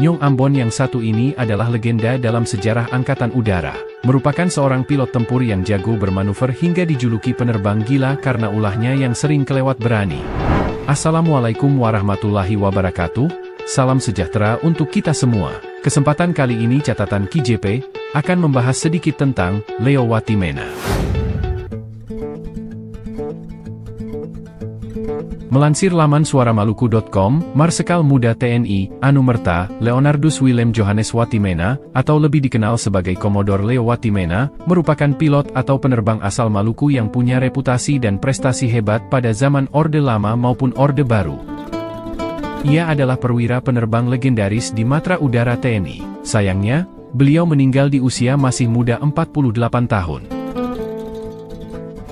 Nyong Ambon yang satu ini adalah legenda dalam sejarah Angkatan Udara. Merupakan seorang pilot tempur yang jago bermanuver hingga dijuluki penerbang gila karena ulahnya yang sering kelewat berani. Assalamualaikum warahmatullahi wabarakatuh, salam sejahtera untuk kita semua. Kesempatan kali ini catatan KJP akan membahas sedikit tentang Leo Watimena. Melansir laman suaramaluku.com, Marsekal Muda TNI, Anumerta, Leonardus Willem Johannes Watimena, atau lebih dikenal sebagai Komodor Leo Watimena, merupakan pilot atau penerbang asal Maluku yang punya reputasi dan prestasi hebat pada zaman Orde Lama maupun Orde Baru. Ia adalah perwira penerbang legendaris di Matra Udara TNI. Sayangnya, beliau meninggal di usia masih muda 48 tahun.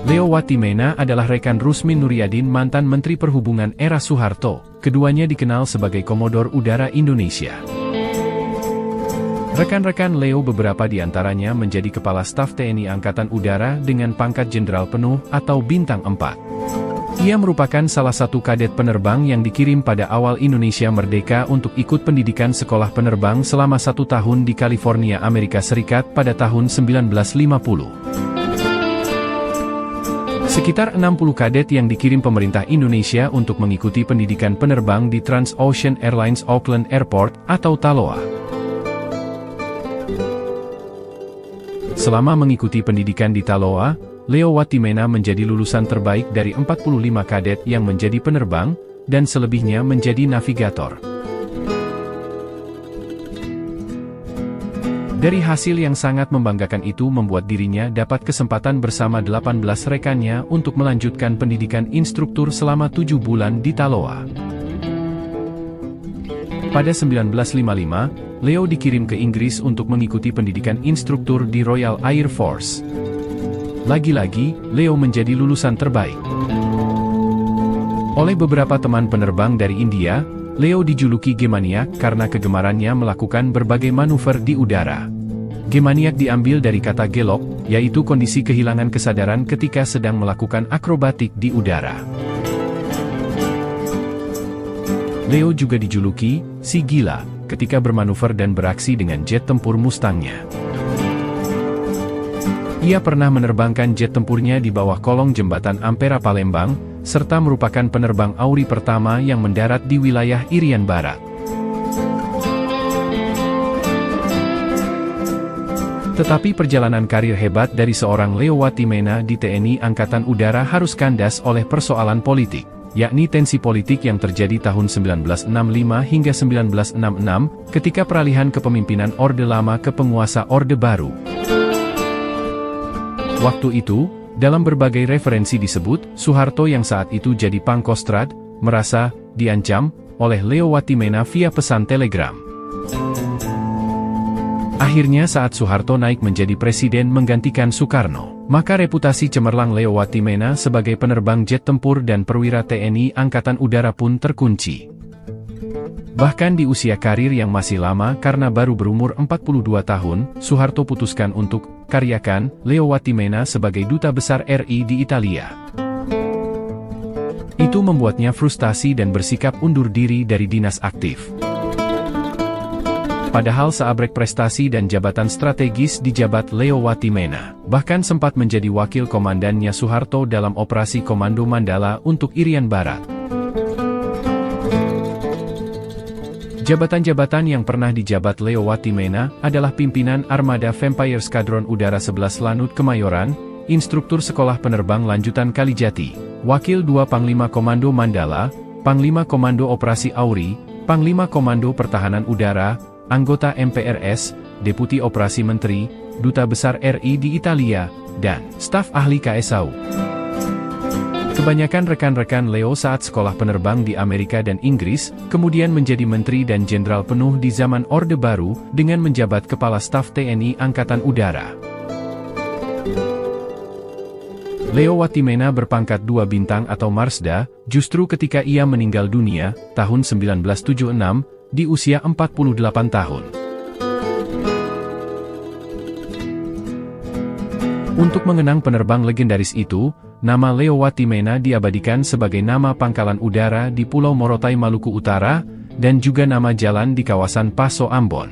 Leo Watimena adalah rekan Rusmin Nuryadin, mantan Menteri Perhubungan era Soeharto. Keduanya dikenal sebagai Komodor Udara Indonesia. Rekan-rekan Leo beberapa di antaranya menjadi Kepala Staf TNI Angkatan Udara dengan pangkat Jenderal Penuh atau Bintang 4. Ia merupakan salah satu kadet penerbang yang dikirim pada awal Indonesia merdeka untuk ikut pendidikan sekolah penerbang selama 1 tahun di California, Amerika Serikat pada tahun 1950. Sekitar 60 kadet yang dikirim pemerintah Indonesia untuk mengikuti pendidikan penerbang di Transocean Airlines Auckland Airport atau TALOA. Selama mengikuti pendidikan di TALOA, Leo Watimena menjadi lulusan terbaik dari 45 kadet yang menjadi penerbang, dan selebihnya menjadi navigator. Dari hasil yang sangat membanggakan itu membuat dirinya dapat kesempatan bersama 18 rekannya untuk melanjutkan pendidikan instruktur selama 7 bulan di TALOA. Pada 1955, Leo dikirim ke Inggris untuk mengikuti pendidikan instruktur di Royal Air Force. Lagi-lagi, Leo menjadi lulusan terbaik. Oleh beberapa teman penerbang dari India, Leo dijuluki Gemaniak karena kegemarannya melakukan berbagai manuver di udara. Gemaniak diambil dari kata gelok, yaitu kondisi kehilangan kesadaran ketika sedang melakukan akrobatik di udara. Leo juga dijuluki si gila ketika bermanuver dan beraksi dengan jet tempur Mustangnya. Ia pernah menerbangkan jet tempurnya di bawah kolong jembatan Ampera Palembang, serta merupakan penerbang AURI pertama yang mendarat di wilayah Irian Barat. Tetapi perjalanan karir hebat dari seorang Leo Watimena di TNI Angkatan Udara harus kandas oleh persoalan politik, yakni tensi politik yang terjadi tahun 1965 hingga 1966, ketika peralihan kepemimpinan Orde Lama ke penguasa Orde Baru. Waktu itu, dalam berbagai referensi disebut, Soeharto yang saat itu jadi Pangkostrad, merasa diancam oleh Leo Watimena via pesan telegram. Akhirnya saat Soeharto naik menjadi presiden menggantikan Soekarno, maka reputasi cemerlang Leo Watimena sebagai penerbang jet tempur dan perwira TNI Angkatan Udara pun terkunci. Bahkan di usia karir yang masih lama karena baru berumur 42 tahun, Soeharto putuskan untuk karyakan Leo Watimena sebagai Duta Besar RI di Italia. Itu membuatnya frustasi dan bersikap undur diri dari dinas aktif. Padahal seabrek prestasi dan jabatan strategis dijabat Leo Watimena, bahkan sempat menjadi wakil komandannya Soeharto dalam operasi Komando Mandala untuk Irian Barat. Jabatan-jabatan yang pernah dijabat Leo Watimena adalah pimpinan Armada Vampire Skadron Udara 11 Lanut Kemayoran, instruktur Sekolah Penerbang Lanjutan Kalijati, Wakil 2 Panglima Komando Mandala, Panglima Komando Operasi AURI, Panglima Komando Pertahanan Udara, anggota MPRS, Deputi Operasi Menteri, Duta Besar RI di Italia, dan staf ahli KSAU. Kebanyakan rekan-rekan Leo saat sekolah penerbang di Amerika dan Inggris, kemudian menjadi menteri dan jenderal penuh di zaman Orde Baru, dengan menjabat Kepala Staf TNI Angkatan Udara. Leo Watimena berpangkat 2 bintang atau Marsda, justru ketika ia meninggal dunia, tahun 1976, di usia 48 tahun. Untuk mengenang penerbang legendaris itu, nama Leo Watimena diabadikan sebagai nama pangkalan udara di Pulau Morotai, Maluku Utara, dan juga nama jalan di kawasan Paso Ambon.